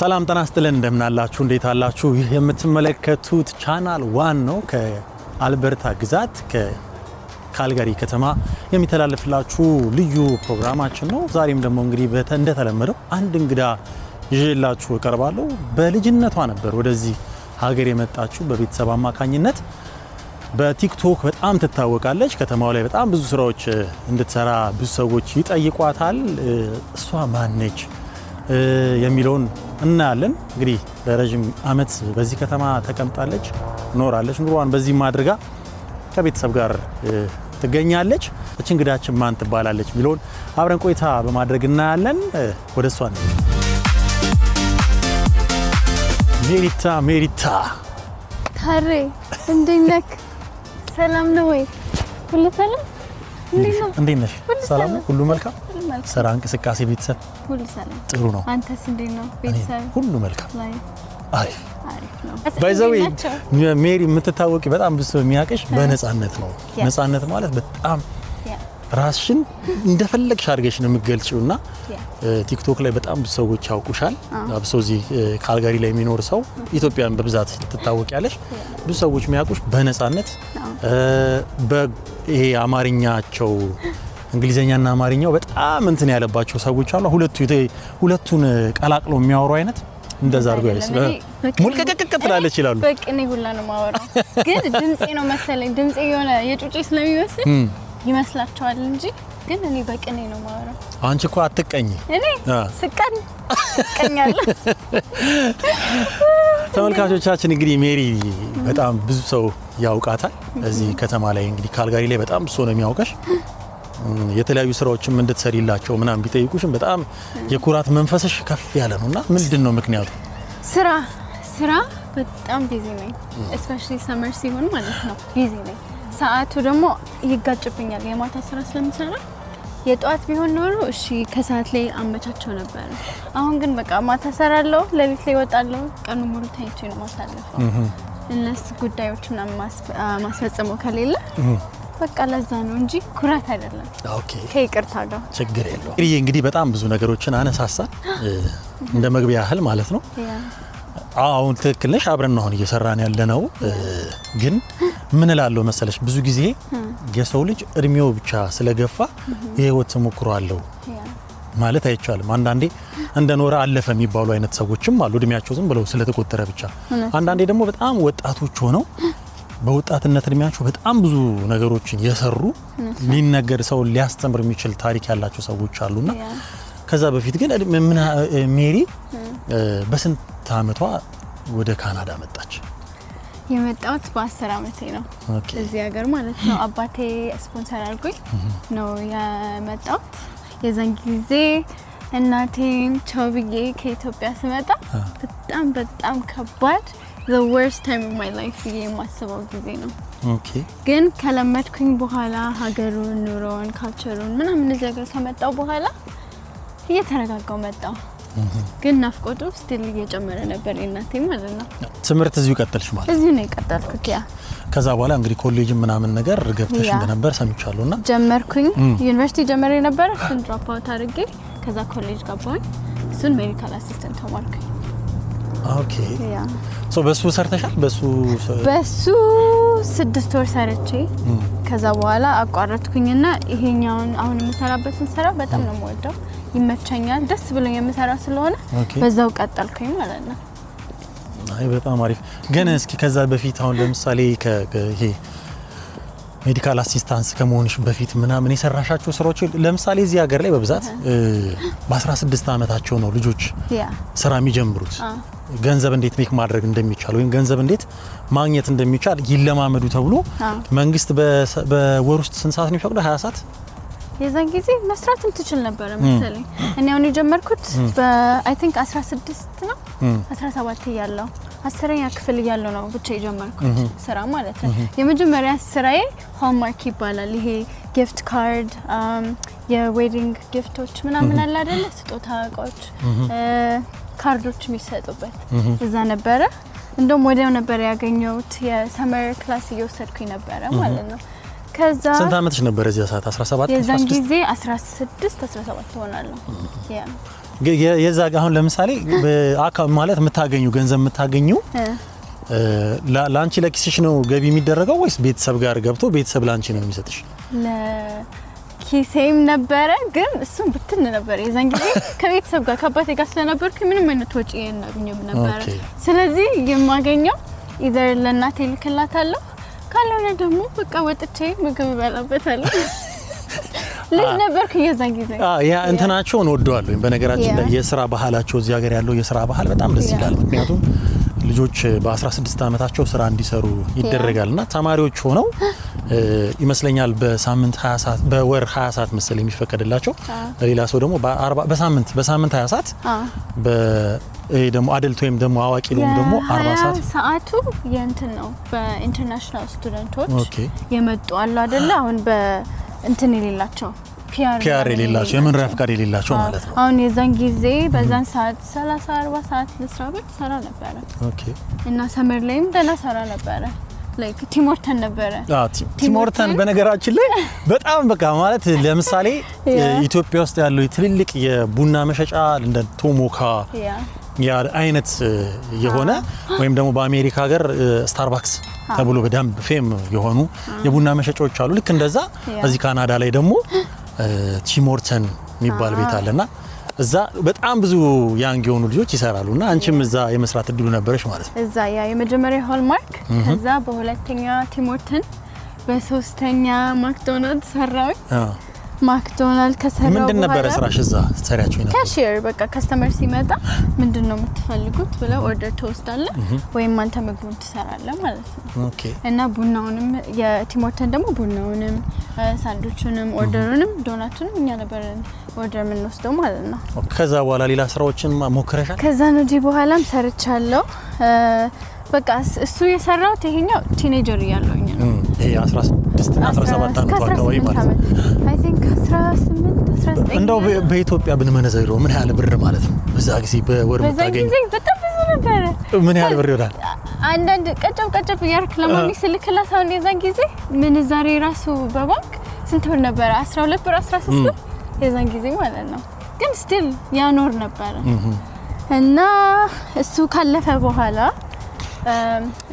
ሰላም ጤና ይስጥልን እንደምናላችሁ እንዴት አላችሁ ይህ የምትመለከቱት ቻናል 1 ነው ከአልበርታ ግዛት ከካልጋሪ ከተማ የሚተላለፍላችሁ ልዩ ፕሮግራማችን ነው ዛሬም ደግሞ እንግዲህ እንደተለመደው አንድ እንግዳ ይዤላችሁ እቀርባለሁ በልጅነቷ ነበር ወደዚህ ሀገር የመጣችሁ በቤተሰብ አማካኝነት በቲክቶክ በጣም ትታወቃለች ከተማው ላይ በጣም ብዙ ስራዎች እንድትሰራ ብዙ ሰዎች ይጠይቋታል እሷ ማን ነች የሚለውን እናያለን እንግዲህ ለረጅም አመት በዚህ ከተማ ተቀምጣለች ኖራለች ኑሯን በዚህ ማድረጋ ከቤተሰብ ጋር ትገኛለች እቺ እንግዳችን ማን ትባላለች ሚሊዮን አብረን ቆይታ በማድረግ እናያለን ወደሷ ነው ሜሪታ ታሬ እንዴነክ ሰላም ነው ወይ ሁሉ ሰላም እንዴት ነሽ ሰላም ነው ሁሉ መልካም ስራ እንቅስቃሴ ቤተሰብ ሁሉ ሰላም ጥሩ ነው አንተስ እንዴት ነው ቤተሰብ ሁሉ መልካም አሪፍ ነው ባይዘው ሜሪ የምትታወቂ በጣም ብዙ የሚያቀሽ በነጻነት ነው ነጻነት ማለት በጣም ራስሽን እንደፈለግሽ አድርገሽ ነው የምትገልጪውና ቲክቶክ ላይ በጣም ብዙ ሰዎች ያውቁሻል አብሶ እዚህ ካልጋሪ ላይ የሚኖር ሰው ኢትዮጵያን በብዛት ትታወቂያለሽ ብዙ ሰዎች የሚያውቁሽ በነጻነት በይሄ አማርኛቸው እንግሊዘኛና አማርኛው በጣም እንትን ያለባቸው ሰዎች አሉ ሁለቱን ቀላቅለው የሚያወሩ አይነት እንደዛ አድርጎ ያይስለ ሙልቀቀቀ ትላለች ይላሉ በቅኔ ሁላ ነው ማወራው ግን ድምጼ ነው መሰለኝ ድምጼ የሆነ የጩጬ ስለሚመስል ይመስላችኋል እንጂ ግን እኔ በቅኔ ነው ማወራው አንቺ እኮ አትቀኝ እኔ ስቀን ቀኛለሁ ተመልካቾቻችን እንግዲህ ሜሪ በጣም ብዙ ሰው ያውቃታል እዚህ ከተማ ላይ እንግዲህ ካልጋሪ ላይ በጣም ብዙ ነው የሚያውቀሽ የተለያዩ ስራዎችም እንድትሰሪላቸው ምናም ቢጠይቁሽም በጣም የኩራት መንፈስሽ ከፍ ያለ ነውና ምንድነው ምክንያቱ ስራ በጣም ቢዚ ነኝ especially summer ሲሆን ማለት ነው ቢዚ ነኝ ሰዓቱ ደግሞ ይጋጭብኛል የማታ ስራ ስለምሰራ የጧት ቢሆን ኖሮ እሺ ከሰዓት ላይ አመቻቸው ነበር አሁን ግን በቃ ማታ ሰራለሁ ለሊት ላይ ወጣለሁ ቀኑ ሙሉ ተኝቼ ነው ማሳለፈው እነሱ ጉዳዮች ምናምን ማስፈጸመው ከሌለ በቃ ለዛ ነው እንጂ ኩራት አይደለም ኦኬ ከይቅርታ ጋር ችግር የለውም እንግዲህ በጣም ብዙ ነገሮችን አነሳሳን እንደ መግቢያ ያህል ማለት ነው አሁን ትክክል ነሽ አብረን ነው እየሰራን ያለነው ግን ምን እላለሁ መሰለሽ ብዙ ጊዜ የሰው ልጅ እድሜው ብቻ ስለገፋ የህይወት ተሞክሮ አለው ማለት አይቻልም አንዳንዴ እንደኖረ አለፈ የሚባሉ አይነት ሰዎችም አሉ እድሜያቸው ዝም ብለው ስለተቆጠረ ብቻ አንዳንዴ ደግሞ በጣም ወጣቶች ሆነው በወጣትነት እድሜያቸው በጣም ብዙ ነገሮችን የሰሩ ሊነገር ሰው ሊያስተምር የሚችል ታሪክ ያላቸው ሰዎች አሉና ከዛ በፊት ግን ሜሪ በስንት አመቷ ወደ ካናዳ መጣች የመጣሁት በ10 አመቴ ነው እዚህ ሀገር ማለት ነው አባቴ ስፖንሰር አድርጎኝ ነው የመጣሁት የዛን ጊዜ እናቴን ቻውብዬ ከኢትዮጵያ ስመጣ በጣም ከባድ the worst time of my life የማስበው ጊዜ ነው ግን ከለመድኩኝ በኋላ ሀገሩን ኑሮውን ካልቸሩን ምናምን እዚህ ሀገር ከመጣው በኋላ እየተረጋጋው መጣው ግን ናፍቆቱ ስቲል እየጨመረ ነበር እናቴ ማለት ነው ትምህርት እዚሁ ቀጥልሽ ማለት እዚሁ ነው የቀጠልኩት ከዛ በኋላ እንግዲህ ኮሌጅ ምናምን ነገር ገብተሽ እንደነበር ሰምቻለሁና ጀመርኩኝ ዩኒቨርሲቲ ጀመረ ነበር እሱን ድሮፕ አውት አድርጌ ከዛ ኮሌጅ ገባሁኝ እሱን ሜዲካል አሲስታንት ተማርኩኝ ኦኬ በሱ ሰርተሻል በሱ 6 ወር ሰርቼ ከዛ በኋላ አቋረጥኩኝና ይሄኛውን አሁን የምሰራበትን ስራ በጣም ነው የምወደው ይመቸኛል ደስ ብሎኝ የምሰራው ስለሆነ በዛው ቀጠልኩኝ ማለት ነው አይ በጣም አሪፍ ግን እስኪ ከዛ በፊት አሁን ለምሳሌ ይሄ ሜዲካል አሲስታንስ ከመሆንሽ በፊት ምናምን የሰራሻቸው ስራዎች ለምሳሌ እዚህ ሀገር ላይ በብዛት በ16 አመታቸው ነው ልጆች ስራ የሚጀምሩት ገንዘብ እንዴት ሜክ ማድረግ እንደሚቻል ወይ ገንዘብ እንዴት ማግኘት እንደሚቻል ይለማመዱ ተብሎ መንግስት በወር ውስጥ ስንት ሰዓት ነው የሚፈቅደው 20 ሰዓት የዛን ጊዜ መስራትም ትችል ነበር መሰለኝ እኔ አሁን የጀመርኩት I think 16 ነው 17 ያለው 10ኛ ክፍል ያለው ነው ብቻ የጀመርኩት ስራ ማለት ነው የመጀመሪያ ስራዬ ሆምወርክ ይባላል ይሄ ጊፍት ካርድ የዌዲንግ ጊፍቶች ምናምን አለ አይደል ስጦታ እቃዎች ካርዶች የሚሰጡበት እዛ ነበረ እንደውም ወዲያው ነበር ያገኘሁት የሰመር ክላስ እየወሰድኩኝ ነበር ማለት ነው ከዛ ስንት አመትሽ ነበር እዚያ ሰዓት 17 የዛን ጊዜ 16 17 ሆናለሁ የዛ አሁን ለምሳሌ ማለት የምታገኙ ገንዘብ የምታገኙ ላንቺ ለኪስሽ ነው ገቢ የሚደረገው ወይስ ቤተሰብ ጋር ገብቶ ቤተሰብ ላንቺ ነው የሚሰጥሽ? ለኪሴም ነበረ ግን እሱም ብትን ነበር የዛን ጊዜ ከቤተሰብ ጋር ከአባቴ ጋር ስለነበርኩ ምንም አይነት ወጪ የለኝም ነበር። ስለዚህ የማገኘው ኢዘር ለእናቴ ልክላታለሁ ካልሆነ ደግሞ በቃ ወጥቼ ምግብ እበላበታለሁ። ልጅ ነበርኩ የዛን ጊዜ። ያ እንትናቸውን ወደዋለሁ። በነገራችን ላይ የስራ ባህላቸው እዚህ ሀገር ያለው የስራ ባህል በጣም ደስ ይላል። ምክንያቱም ልጆች በ16 ዓመታቸው ስራ እንዲሰሩ ይደረጋልና ተማሪዎች ሆነው ይመስለኛል በሳምንት 20 ሰዓት በወር 20 ሰዓት መሰል የሚፈቀድላቸው ሌላ ሰው ደግሞ በሳምንት 20 ሰዓት ደግሞ አደልት ወይም ደግሞ አዋቂ ደግሞ 40 ሰዓት ሰዓቱ የእንትን ነው። በኢንተርናሽናል ስቱደንቶች የመጡ አሉ አይደለ? አሁን በእንትን የሌላቸው ፒአር የሌላቸው የመኖሪያ ፍቃድ የሌላቸው ማለት ነው። አሁን የዛን ጊዜ በዛን ሰዓት 30 40 ሰዓት ለስራ ቤት ሰራ ነበር። እና ሰመር ላይም ደህና ሰራ ነበር። ላይክ ቲሞርተን ነበረ። ቲሞርተን በነገራችን ላይ በጣም በቃ ማለት ለምሳሌ ኢትዮጵያ ውስጥ ያለው ትልልቅ የቡና መሸጫ እንደ ቶሞካ ያ አይነት የሆነ ወይም ደግሞ በአሜሪካ ሀገር ስታርባክስ ተብሎ በደንብ ፌም የሆኑ የቡና መሸጫዎች አሉ። ልክ እንደዛ እዚህ ካናዳ ላይ ደግሞ ቲሞርተን የሚባል ቤት አለና እዛ በጣም ብዙ ያንግ የሆኑ ልጆች ይሰራሉና አንቺም እዛ የመስራት እድሉ ነበርሽ ማለት ነው። እዛ ያ የመጀመሪያ ሆልማርክ ከዛ በሁለተኛ ቲሞርተን በሶስተኛ ማክዶናልድ ሰራው። ማክዶናልድ ከሰራው በኋላ ምንድን ነበር ስራሽ እዛ ሰሪያችሁ ነበር? ካሺየር በቃ ከስተመር ሲመጣ ምንድነው የምትፈልጉት ብለው ኦርደር ትወስዳለህ ወይም አንተ ምግቡን ትሰራለህ ማለት ነው። እና ቡናውንም የቲሞርተን ደግሞ ቡናውንም ሳንዱቹንም ኦርደሩንም ዶናቱንም እኛ ነበር ኦርደር የምንወስደው ማለት ነው። ከዛ በኋላ ሌላ ስራዎችን ሞክረሻል? ከዛ ነው በኋላም ሰርቻለሁ። በቃ እሱ የሰራው ይሄኛው ቲኔጀር ያለውኝ ነው። ይሄ 16 እና 17 ዓመት አካባቢ ማለት ነው። አይ ቲንክ 18 19 እንደው በኢትዮጵያ ብንመነዘረው ምን ያህል ብር ማለት ነው? በዛ ጊዜ በወር የምታገኝ በጣም ብዙ ነበር። ምን ያህል ብር ይወዳል? አንዳንድ ቀጨብ ያርክ ለማሚ ስልክላት አሁን የዛን ጊዜ ምንዛሬ ራሱ በባንክ ስንት ብር ነበር? 12 ብር 13 ብር የዛን ጊዜ ማለት ነው። ግን ስቲል ያኖር ነበር። እና እሱ ካለፈ በኋላ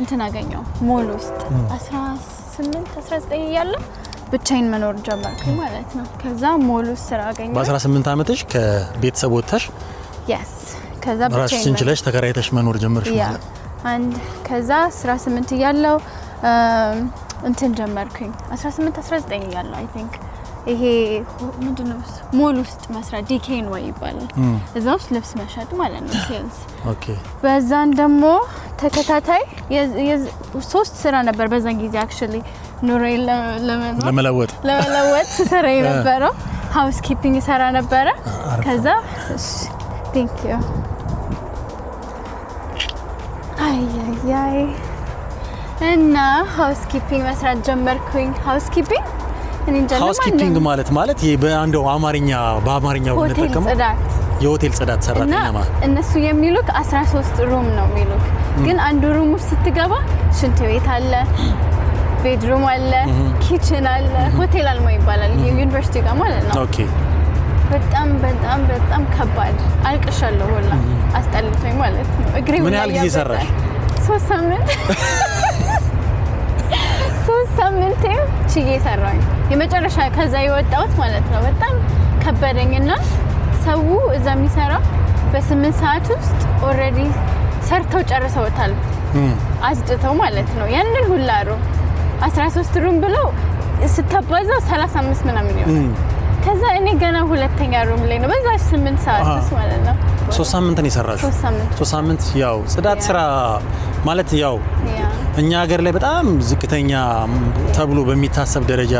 እንትን አገኘው ሞል ውስጥ 18 19 እያለ ብቻዬን መኖር ጀመርኩኝ ማለት ነው። ከዛ ሞል ውስጥ ስራ አገኘሁ። በ18 ዓመትሽ ከቤተሰብ ወጥተሽ ከዛ ራስሽን ችለሽ ተከራይተሽ መኖር ጀመርሽ ማለት ነው። ከዛ 18 እያለሁ እንትን ጀመርኩኝ 18 19 እያለሁ አይ ቲንክ ይሄ ምንድነው ሞል ውስጥ መስራት ዲኬን ወይ ይባላል። እዛ ውስጥ ልብስ መሸጥ ማለት ነው ሴልስ። በዛን ደግሞ ተከታታይ ሶስት ስራ ነበር በዛን ጊዜ አክቹሊ ኑሮዬ ለመለወጥ ስራ የነበረው ሃውስ ኪፒንግ ሰራ ነበረ። ከዛ ቴንክ ዩ አይ እና ሃውስ ኪፒንግ መስራት ጀመርኩኝ። ሃውስ ኪፒንግ ማለት ይሄ በአንደው በአማርኛው ብንጠቀመው የሆቴል ጽዳት ሰራተኛ ማለት እነሱ የሚሉክ 13 ሩም ነው የሚሉክ። ግን አንዱ ሩም ውስጥ ስትገባ ሽንት ቤት አለ፣ ቤድሩም አለ፣ ኪችን አለ። ሆቴል አልማ ይባላል ዩኒቨርሲቲ ጋር ማለት ነው። በጣም ከባድ አልቅሻለሁ ሁላ አስጠልቶኝ ማለት ነው። እግሬ ምን ያህል ጊዜ ሰራሽ? 3 ሳምንት 3 ሳምንት ችዬ ሰራኝ የመጨረሻ። ከዛ የወጣሁት ማለት ነው በጣም ከበደኝና ሰው እዛ የሚሰራው በ8 ሰዓት ውስጥ ኦልሬዲ ሰርተው ጨርሰውታል አጽድተው ማለት ነው። ያንን ሁላ ሩም 13 ሩም ብለው ስታባዛው 35 ምናምን ይሆናል። ከዛ እኔ ገና ሁለተኛ ሩም ላይ ነው በዛ 8 ሰዓት ውስጥ ማለት ነው። 3 ሳምንት ነው የሰራሽው? 3 ሳምንት ያው ጽዳት ስራ ማለት ያው እኛ ሀገር ላይ በጣም ዝቅተኛ ተብሎ በሚታሰብ ደረጃ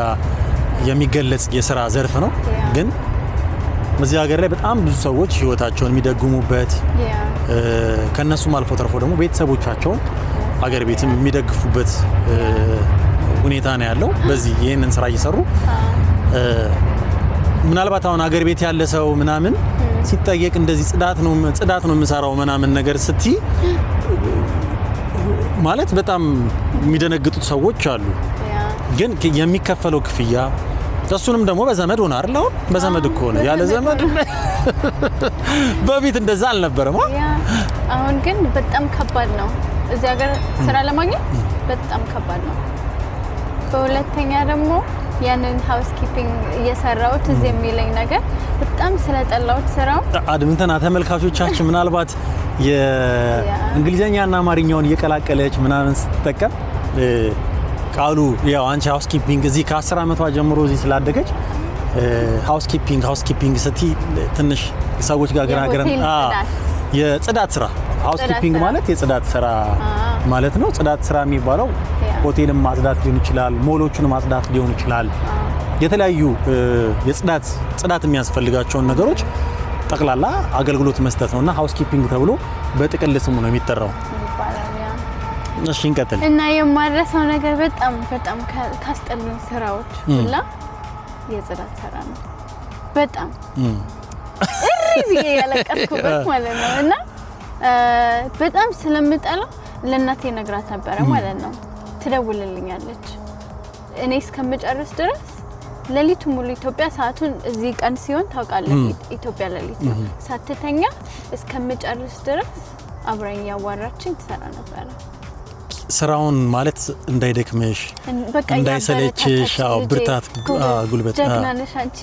የሚገለጽ የስራ ዘርፍ ነው። ግን እዚህ ሀገር ላይ በጣም ብዙ ሰዎች ህይወታቸውን የሚደግሙበት ከነሱም አልፎ ተርፎ ደግሞ ቤተሰቦቻቸውን ሀገር ቤትም የሚደግፉበት ሁኔታ ነው ያለው። በዚህ ይሄንን ስራ እየሰሩ ምናልባት አሁን ሀገር ቤት ያለ ሰው ምናምን ሲጠየቅ እንደዚህ ጽዳት ነው የምሰራው ምናምን ነገር ስትይ ማለት በጣም የሚደነግጡት ሰዎች አሉ። ግን የሚከፈለው ክፍያ እሱንም ደግሞ በዘመድ ሆነ አይደል? አሁን በዘመድ እኮ ነው ያለ ዘመድ በፊት እንደዛ አልነበረም። ያ አሁን ግን በጣም ከባድ ነው እዚህ ሀገር ስራ ለማግኘት በጣም ከባድ ነው። በሁለተኛ ደግሞ ያንን ሃውስኪፒንግ እየሰራሁት እዚህ የሚለኝ ነገር በጣም ስለጠላሁት ስራው አድምንተና ተመልካቾቻችን ምናልባት የእንግሊዘኛና አማርኛውን እየቀላቀለች ምናምን ስትጠቀም ቃሉ ያው አንቺ ሃውስኪፒንግ እዚህ ከ10 ዓመቷ ጀምሮ እዚህ ስላደገች ሃውስኪፒንግ ስቲ ትንሽ ሰዎች ጋር ገራገረን የጽዳት ስራ ሃውስኪፒንግ ማለት የጽዳት ስራ ማለት ነው። ጽዳት ስራ የሚባለው ሆቴልን ማጽዳት ሊሆን ይችላል፣ ሞሎቹን ማጽዳት ሊሆን ይችላል። የተለያዩ ጽዳት የሚያስፈልጋቸውን ነገሮች ጠቅላላ አገልግሎት መስጠት ነውና ሃውስኪፒንግ ተብሎ በጥቅል ስሙ ነው የሚጠራው። እሺ እንቀጥል። እና የማረሳው ነገር በጣም ካስጠሉኝ ስራዎች ሁላ የጽዳት ስራ ነው። በጣም እሪ ያለቀስኩበት ማለት ነው። እና በጣም ስለምጠላው ለእናቴ ነግራት ነበረ ማለት ነው። ትደውልልኛለች እኔ እስከምጨርስ ድረስ ሌሊቱ ሙሉ ኢትዮጵያ ሰዓቱን እዚህ ቀን ሲሆን ታውቃለህ ኢትዮጵያ ሌሊት ነው። ሳትተኛ እስከምጨርስ ድረስ አብራኝ ያዋራችኝ ትሰራ ነበረ። ስራውን ማለት እንዳይደክምሽ እንዳይሰለችሽ ብርታት ጉልበት ጀግናነሽ አንቺ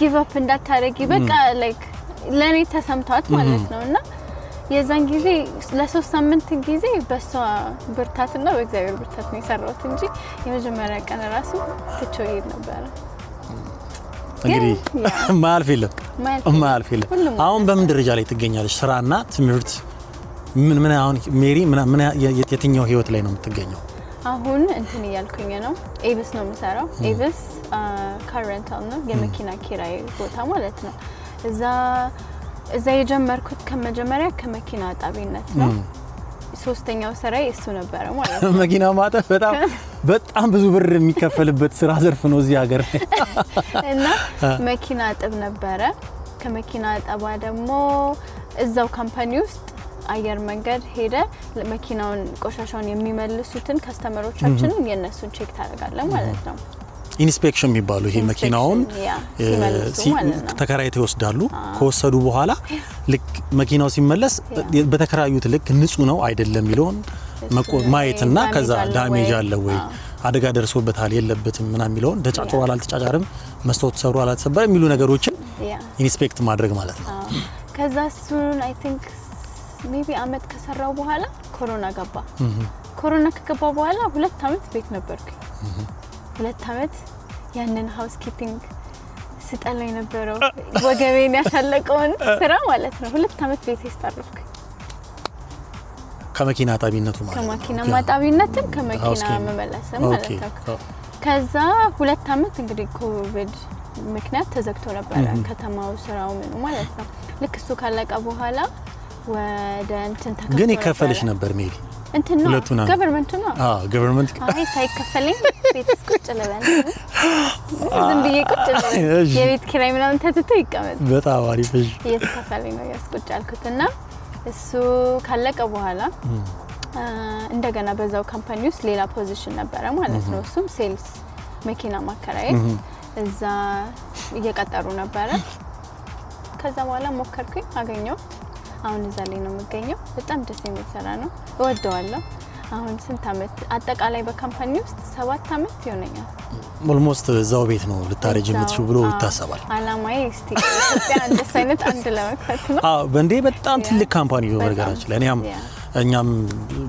ጊቭ አፕ እንዳታረጊ በቃ ላይክ ለኔ ተሰምቷት ማለት ነውና የዛን ጊዜ ለ3 ሳምንት ጊዜ በሷ ብርታትና በእግዚአብሔር ብርታት ነው የሰራሁት እንጂ የመጀመሪያ ቀን ራሱ ትቼው ይሄድ ነበር። እንግዲህ ማልፍ የለም። አሁን በምን ደረጃ ላይ ትገኛለሽ? ስራና ትምህርት ምን አሁን ሜሪ ምን የትኛው ህይወት ላይ ነው የምትገኘው? አሁን እንትን እያልኩኝ ነው። ኤብስ ነው የምሰራው። ኤብስ ካር ሬንታል ነው የመኪና ኪራይ ቦታ ማለት ነው። እዛ የጀመርኩት ከመጀመሪያ ከመኪና አጣቢነት ነው። ሶስተኛው ስራዬ እሱ ነበረ ማለት ነው። መኪና ማጠብ በጣም ብዙ ብር የሚከፈልበት ስራ ዘርፍ ነው እዚህ ሀገር እና መኪና አጥብ ነበረ። ከመኪና አጠባ ደግሞ እዛው ካምፓኒ ውስጥ አየር መንገድ ሄደ መኪናውን ቆሻሻውን የሚመልሱትን ከስተመሮቻችንን የነሱን ቼክ ታደርጋለህ ማለት ነው። ኢንስፔክሽን የሚባሉ ይሄ መኪናውን ተከራይተው ይወስዳሉ። ከወሰዱ በኋላ ልክ መኪናው ሲመለስ በተከራዩት ልክ ንጹህ ነው አይደለም የሚለውን ማየትና ከዛ ዳሜጅ አለ ወይ አደጋ ደርሶበታል የለበትም ምናምን የሚለውን ተጫጭሯል አልተጫጫርም መስታወት ተሰብሯል አልተሰበረም የሚሉ ነገሮችን ኢንስፔክት ማድረግ ማለት ነው። ከዛ እሱን አይ ቲንክ ሜቢ አመት ከሰራው በኋላ ኮሮና ገባ። ኮሮና ከገባ በኋላ 2 አመት ቤት ነበርኩኝ። 2 አመት ያንን ሃውስኪፒንግ ስጠላ የነበረው ወገቤን ያሻለቀውን ስራ ማለት ነው 2 አመት ቤት ያስታረፍኩኝ። ከመኪና አጣቢነቱ ማለት ነው። ከመኪና ማጣቢነትም ከመኪና መመለስም ማለት ነው። ከዛ 2 አመት እንግዲህ ኮቪድ ምክንያት ተዘግቶ ነበር ከተማው ስራው ምን ማለት ነው። ልክ እሱ ካለቀ በኋላ ወደ እንትን ተከፈለ። ግን ይከፈልሽ ነበር ሜሪ? እንትን ነው ገቨርንመንት ነው። ገቨርንመንት አይ ሳይከፈለኝ ቤት ቁጭ ልበል ዝም ብዬ ቁጭ ልበል የቤት ኪራይ ምናምን ተትቶ ይቀመጥ። በጣም አሪፍ እሺ። የተከፈለኝ ነው ያስቆጭ አልኩትና እሱ ካለቀ በኋላ እንደገና በዛው ካምፓኒ ውስጥ ሌላ ፖዚሽን ነበረ ማለት ነው። እሱም ሴልስ መኪና ማከራየት እዛ እየቀጠሩ ነበረ። ከዛ በኋላ ሞከርኩኝ አገኘው። አሁን እዛ ላይ ነው የምገኘው። በጣም ደስ የሚል ስራ ነው፣ እወደዋለሁ። አሁን ስንት አመት አጠቃላይ በካምፓኒ ውስጥ 7 አመት ይሆነኛል። ኦልሞስት እዛው ቤት ነው ልታረጅ የምትሽው ብሎ ይታሰባል። አላማዬ እስቲ ኢትዮጵያ እንደዚህ አይነት አንድ ለመክፈት ነው። በእንዴ በጣም ትልቅ ካምፓኒ ነው በነገራችን ላይ እኛም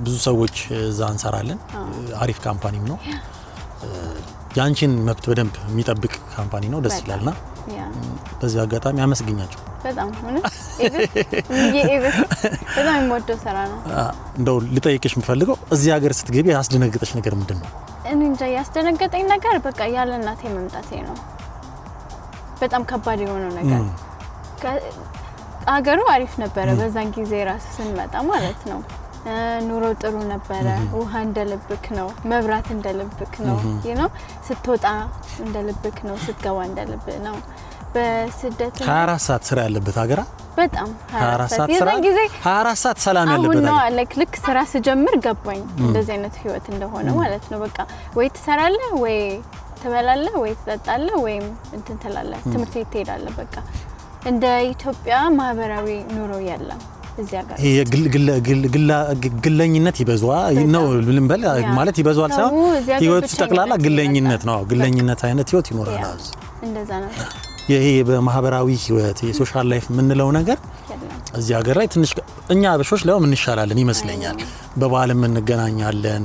ብዙ ሰዎች እዛ እንሰራለን። አሪፍ ካምፓኒም ነው። ያንቺን መብት በደንብ የሚጠብቅ ካምፓኒ ነው። ደስ ይላልና በዚህ አጋጣሚ አመስግኛቸው። በጣም ኤብስ በጣም የምወደው ስራ ነው። እንደው ልጠይቅሽ የምፈልገው እዚህ ሀገር ስትገቢ ያስደነገጠሽ ነገር ምንድን ነው? እኔ እንጃ ያስደነገጠኝ ነገር በቃ ያለ እናቴ መምጣቴ ነው። በጣም ከባድ የሆነው ነገር አገሩ አሪፍ ነበረ በዛን ጊዜ ራሱ ስንመጣ ማለት ነው። ኑሮ ጥሩ ነበረ። ውሃ እንደልብክ ነው፣ መብራት እንደልብክ ነው። ስትወጣ እንደልብክ ነው፣ ስትገባ እንደልብክ ነው። በስደት 24 ሰዓት ስራ ያለበት ሀገራ በጣም 24 ሰዓት ስራ 24 ሰዓት ሰላም ያለበት ነው። ልክ ስራ ስጀምር ገባኝ እንደዚህ አይነት ህይወት እንደሆነ ማለት ነው። በቃ ወይ ትሰራለህ ወይ ትበላለህ ወይ ትጠጣለህ ወይም እንትን ትላለህ፣ ትምህርት ቤት ትሄዳለህ። በቃ እንደ ኢትዮጵያ ማህበራዊ ኑሮ የለም እዚያ ጋር ግለኝነት ይበዛዋል ነው ልንበል ማለት ይበዛዋል ሳይሆን ህይወቱ ጠቅላላ ግለኝነት ነው ግለኝነት አይነት ህይወት ይኖራል እንደዛ ነው ይሄ በማህበራዊ ህይወት የሶሻል ላይፍ የምንለው ነገር እዚህ ሀገር ላይ ትንሽ እኛ በሾሽ ላይ ምን ይሻላልን ይመስለኛል በበዓልም እንገናኛለን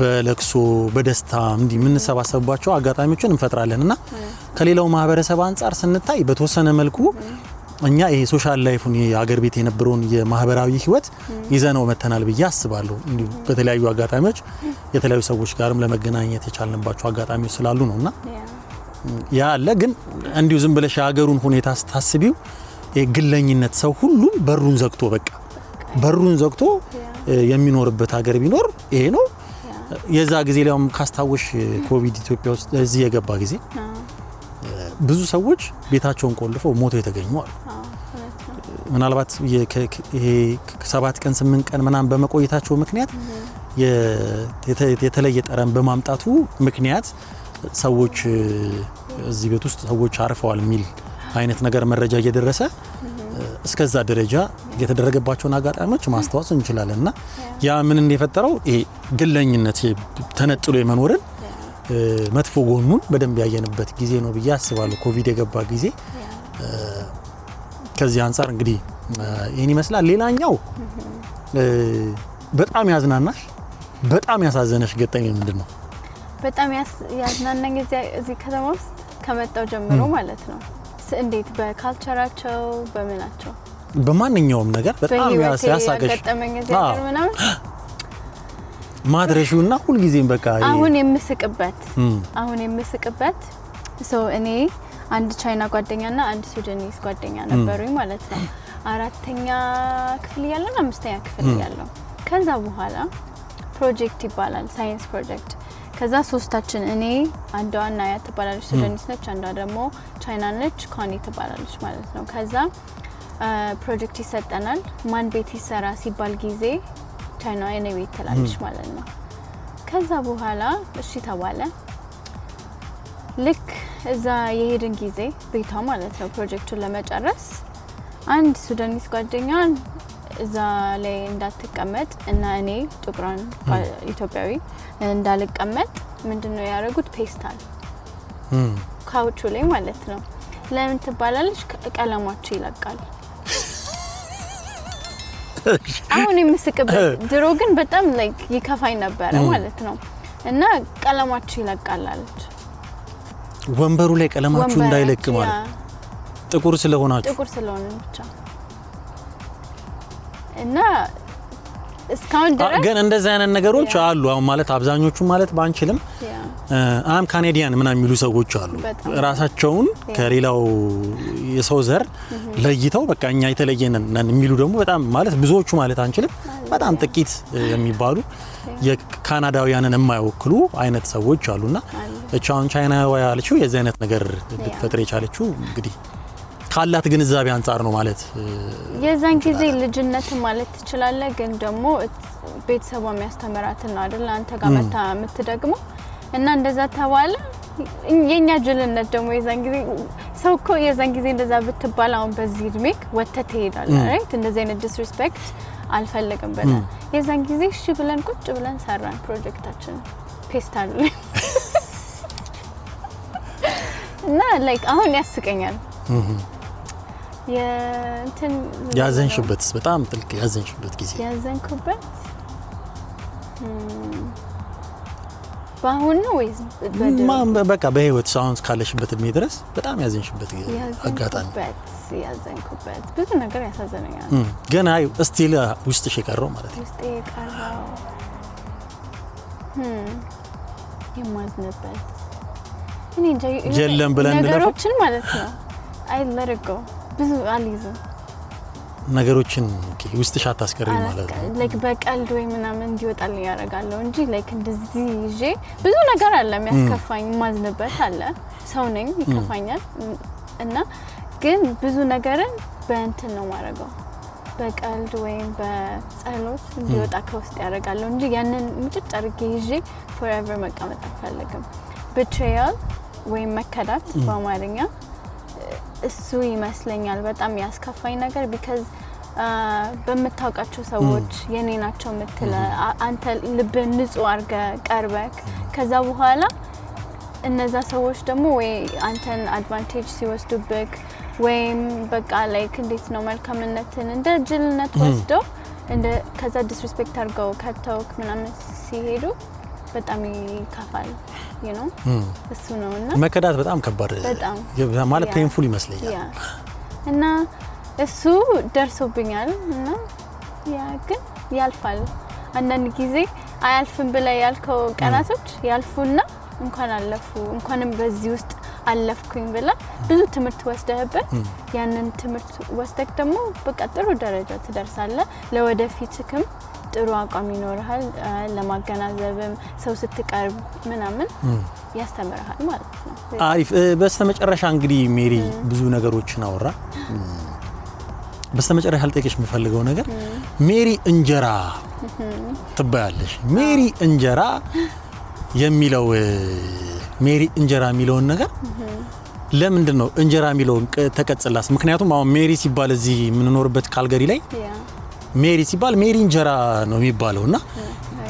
በለክሶ በደስታ እንዲህ ምን ሰባሰባቸው አጋጣሚዎችን እንፈጥራለንና ከሌላው ማህበረሰብ አንፃር ስንታይ በተወሰነ መልኩ እኛ ይሄ ሶሻል ላይፉን የሀገር ቤት የነበረውን የማህበራዊ ህይወት ይዘነው መተናል ብዬ አስባለሁ እንዲሁ በተለያዩ አጋጣሚዎች የተለያዩ ሰዎች ጋርም ለመገናኘት የቻልንባቸው አጋጣሚዎች ስላሉ ነውና ያ አለ ግን እንዲሁ ዝም ብለሽ ሀገሩን ሁኔታ ስታስቢው የግለኝነት ሰው ሁሉ በሩን ዘግቶ በቃ በሩን ዘግቶ የሚኖርበት ሀገር ቢኖር ይሄ ነው የዛ ጊዜ ላይም ካስታወሽ ኮቪድ ኢትዮጵያ ውስጥ እዚህ የገባ ጊዜ ብዙ ሰዎች ቤታቸውን ቆልፈው ሞተው የተገኙ አሉ ምናልባት ይሄ 7 ቀን 8 ቀን ምናምን በመቆየታቸው ምክንያት የተለየ ጠረን በማምጣቱ ምክንያት ሰዎች እዚህ ቤት ውስጥ ሰዎች አርፈዋል የሚል አይነት ነገር መረጃ እየደረሰ እስከዛ ደረጃ የተደረገባቸውን አጋጣሚዎች ማስተዋወስ እንችላለንና ያ ምን እንደፈጠረው ይሄ ግለኝነት ተነጥሎ የመኖርን መጥፎ ጎኑን በደንብ ያየንበት ጊዜ ነው ብዬ አስባለሁ ኮቪድ የገባ ጊዜ ከዚህ አንፃር እንግዲህ ይሄን ይመስላል ሌላኛው በጣም ያዝናናሽ በጣም ያሳዘነሽ ገጠመኝ ምንድነው በጣም ያዝናናኝ እዚህ ከተማ ውስጥ ከመጣው ጀምሮ ማለት ነው እንዴት በካልቸራቸው በመናቸው በማንኛውም ነገር በጣም ያሳቀሽ ገጠመኝ እዚህ ሀገር ምናምን ማድረሹና ሁሉ ጊዜም በቃ አሁን የምስቅበት እኔ አንድ ቻይና ጓደኛና አንድ ሱዳኒስ ጓደኛ ነበሩኝ ማለት ነው 4ኛ ክፍል ያለን 5ኛ ክፍል ያለው ከዛ በኋላ ፕሮጀክት ይባላል ሳይንስ ፕሮጀክት ከዛ ሶስታችን እኔ አንዷና ያ ተባላለች ሱዳኒስ ነች አንዷ ደግሞ ቻይና ነች ኮኒ ተባላለች ማለት ነው ከዛ ፕሮጀክት ይሰጠናል ማን ቤት ይሰራ ሲባል ጊዜ ቻይና የኔ ቤት ተላለች ማለት ነው ከዛ በኋላ እሺ ተባለ ልክ እዛ የሄድን ጊዜ ቤቷ ማለት ነው ፕሮጀክቱን ለመጨረስ አንድ ሱዳኒስ ጓደኛን እዛ ላይ እንዳትቀመጥ እና እኔ ጥቁራን ኢትዮጵያዊ እንዳልቀመጥ ምንድነው ያደረጉት ፔስታል ካውቹ ላይ ማለት ነው ለምን ትባላለች ቀለማቸው ይለቃል አሁን የምስቅበት ድሮ ግን በጣም ላይክ ይከፋኝ ነበር ማለት ነው እና ቀለማቸው ይለቃል አለች ወንበሩ ላይ ቀለማችሁ እንዳይለቅ ማለት ጥቁር ስለሆናችሁ ብቻ እና እስካሁን ድረስ ግን እንደዛ አይነት ነገሮች አሉ አሁን ማለት አብዛኞቹ ማለት ባንችልም አም ካናዲያን ምናምን የሚሉ ሰዎች አሉ ራሳቸውን ከሌላው የሰው ዘር ለይተው በቃ እኛ የተለየነን የሚሉ ደግሞ በጣም ማለት ብዙዎቹ ማለት አንችልም በጣም ጥቂት የሚባሉ የካናዳውያንን የማይወክሉ አይነት ሰዎች አሉና እቻውን ቻይናዋ ያለችው የዚህ አይነት ነገር ልትፈጥር የቻለችው እንግዲህ ካላት ግንዛቤ አንፃር ነው ማለት የዛን ጊዜ ልጅነት ማለት ትችላለህ ግን ደግሞ ቤተሰቧ የሚያስተምራትና አይደል አንተ ጋር መታ የምትደግመው እና እንደዛ ተባለ የኛ ጅልነት ደግሞ የዛን ጊዜ ሰው እኮ የዛን ጊዜ እንደዛ ብትባል አሁን በዚህ እድሜክ ወተት ይሄዳል ራይት እንደዚህ አይነት ዲስሪስፔክት አልፈልግም ብለን የዛን ጊዜ እሺ ብለን ቁጭ ብለን ሰራን ፕሮጀክታችን ፔስታል እና ላይክ አሁን ያስቀኛል የእንትን ያዘንሽበት በጣም ጥልቅ ያዘንሽበት ጊዜ ያዘንኩበት ባሁን ነው ወይስ በቃ በህይወት ሳውንስ ካለሽበት እድሜ ድረስ በጣም ያዘንሽበት አጋጣሚ ያዘንኩበት ብዙ ነገር ያሳዘነኛል ግን አይ ስቲል ውስጥሽ የቀረው ማለት ነው ውስጤ የቀረው የማዝንበት እኔ እንጃ የለም ብለን ነገሮችን ማለት ነው አይ ለርጎ ብዙ አልይዝም ነገሮችን ውስጥሽ አታስቀሪም ማለት ነው ላይክ በቀልድ ወይ ምናምን እንዲወጣልኝ ያደርጋለሁ እንጂ ላይክ እንደዚህ ይዤ ብዙ ነገር አለ የሚያስከፋኝ ማዝንበት አለ ሰው ነኝ ይከፋኛል እና ግን ብዙ ነገርን በእንትን ነው ማረጋው በቀልድ ወይ በጸሎት እንዲወጣ ከውስጥ ያደርጋለሁ እንጂ ያንን ምጥጥ አድርጌ ይዤ forever መቀመጥ አልፈልግም betrayal ወይ መከዳት በአማርኛ እሱ ይመስለኛል በጣም ያስከፋኝ ነገር because በመታወቃቸው ሰዎች የኔ ናቸው ምትለ አንተ ልብን ንጹህ አርገ ቀርበክ ከዛ በኋላ እነዛ ሰዎች ደግሞ ወይ አንተን አድቫንቴጅ ሲወስዱብክ ወይም በቃ ላይክ እንዴት ነው መልካምነትን እንደ ጅልነት ወስደው እንደ ከዛ ዲስሪስፔክት አርገው ከተውክ ምናምን ሲሄዱ በጣም ይከፋል you know እሱ ነውና መከዳት በጣም ከባድ ማለት ፔንፉል ይመስለኛል እና እሱ ደርሶብኛል እና ያ ግን ያልፋል አንዳንድ ጊዜ አያልፍም ብለ ያልከው ቀናቶች ያልፉና እንኳን አለፉ እንኳንም በዚህ ውስጥ አለፍኩኝ ብለ ብዙ ትምርት ወስደህበት ያንን ትምርት ወስደክ ደግሞ በቃ ጥሩ ደረጃ ትደርሳለህ ለወደፊትክም ጥሩ አቋም ይኖርሃል ለማገናዘብም ሰው ስትቀርብ ምናምን ያስተምርሃል ማለት ነው አሪፍ በስተመጨረሻ እንግዲህ ሜሪ ብዙ ነገሮችን አወራ በስተመጨረሻ ልጠይቅሽ የምፈልገው ነገር ሜሪ እንጀራ ትባያለሽ ሜሪ እንጀራ የሚለው ነገር ለምንድን ነው እንጀራ የሚለውን ተቀጽላስ ምክንያቱም አሁን ሜሪ ሲባል እዚህ ምንኖርበት ካልገሪ ላይ ሜሪ ሲባል ሜሪ እንጀራ ነው የሚባለውና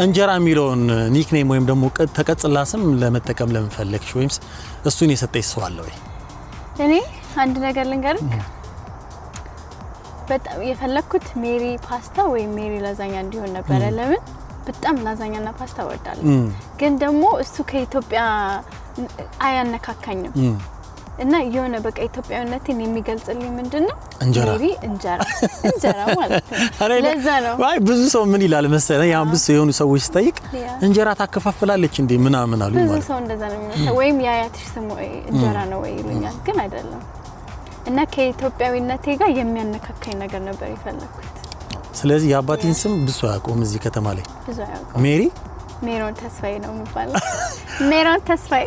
እንጀራ የሚለውን ኒክኔም ወይም ደግሞ ተቀጽላስም ለመጠቀም ለምፈልክሽ ወይስ እሱን የሰጠሽ ሰው አለ ወይ እኔ አንድ ነገር ልንገርክ በጣም የፈለኩት ሜሪ ፓስታ ወይ ሜሪ ላዛኛ እንዲሆን ነበር ለምን በጣም ላዛኛና ፓስታ ወዳለሁ ግን ደግሞ እሱ ከኢትዮጵያ አያነካካኝም እና የሆነ በቃ ኢትዮጵያዊነትን የሚገልጽልኝ ምንድነው ሜሪ እንጀራ ማለት ነው ለዛ ነው ዋይ ብዙ ሰው ምን ይላል መሰለኝ ያን ብዙ የሆኑ ሰዎች ሲጠይቅ እንጀራ ታከፋፍላለች እንዴ ምናምን አሉ ማለት ብዙ ሰው እንደዛ ነው የሚመስለው ወይም ያያትሽ ስሙ እንጀራ ነው ወይ ይሉኛል ግን አይደለም እና ከኢትዮጵያዊነቴ ጋር የሚያነካካኝ ነገር ነበር የፈለኩት ስለዚህ የአባቴን ስም ብዙ ያቆም እዚህ ከተማ ላይ ብዙ ያቆም ሜሮን ተስፋዬ ነው የሚባለው ሜሮን ተስፋዬ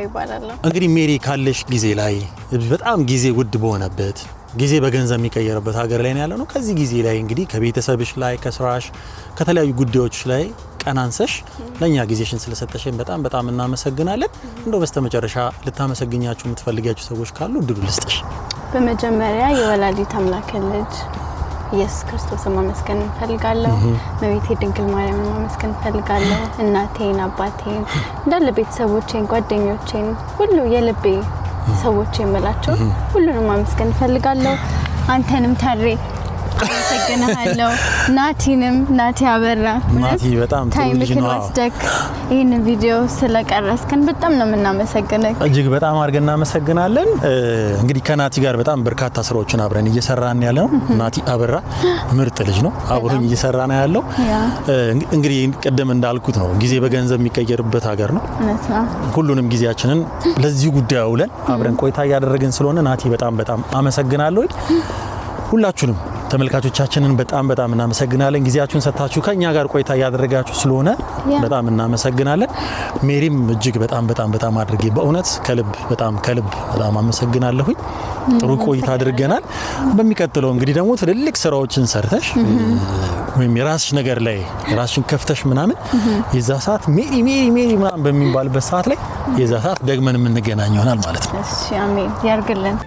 ይባላል እንግዲህ ሜሪ ካለሽ ጊዜ ላይ በጣም ጊዜ ውድ በሆነበት ጊዜ በገንዘብ የሚቀየርበት ሀገር ላይ ነው ያለው ነው ከዚህ ጊዜ ላይ እንግዲህ ከቤተሰብሽ ላይ ከስራሽ ከተለያዩ ጉዳዮች ላይ ቀናንሰሽ ለኛ ጊዜሽን ስለሰጠሽን በጣም እናመሰግናለን እንደው በስተመጨረሻ ልታመሰግኛችሁ የምትፈልጊያችሁ ሰዎች ካሉ እድሉ ልስጥሽ በመጀመሪያ የወላዲተ አምላክ ልጅ ኢየሱስ ክርስቶስን ማመስገን እንፈልጋለሁ መቤቴ ድንግል ማርያምን ማመስገን እንፈልጋለሁ እናቴን አባቴን እንዳለ ቤተሰቦቼን ጓደኞቼን ሁሉ የልቤ ሰዎች የምላቸው ሁሉንም ማመስገን እንፈልጋለሁ አንተንም ታሬ አመሰግናለሁ ናቲ አበራ ናቲ በጣም ትልጅ ነው ይሄን ቪዲዮ ስለቀረስከን በጣም ነው የምናመሰግነው እጅግ በጣም አድርገን እናመሰግናለን እንግዲህ ከናቲ ጋር በጣም በርካታ ስራዎችን አብረን እየሰራን ያለው ናቲ አበራ ምርጥ ልጅ ነው አብሮኝ እየሰራን ያለው እንግዲህ ቀደም እንዳልኩት ነው ጊዜ በገንዘብ የሚቀየርበት ሀገር ነው ሁሉንም ጊዜያችንን ለዚህ ጉዳይ አውለን አብረን ቆይታ ያደረግን ስለሆነ ናቲ በጣም አመሰግናለሁ ሁላችሁንም ተመልካቾቻችንን በጣም እናመሰግናለን ጊዜያችሁን ሰጣችሁ ከኛ ጋር ቆይታ ያደረጋችሁ ስለሆነ በጣም እናመሰግናለን ሜሪም እጅግ በጣም አድርጌ በእውነት ከልብ በጣም አመሰግናለሁ ጥሩ ቆይታ አድርገናል በሚቀጥለው እንግዲህ ደግሞ ትልልቅ ስራዎችን ሰርተሽ ወይም የራስሽ ነገር ላይ ራስሽን ከፍተሽ ምናምን የዛ ሰዓት ሜሪ ምናምን በሚባልበት ሰዓት ላይ የዛ ሰዓት ደግመን የምንገናኝ ይሆናል ማለት ነው እሺ አሜን ያርግልን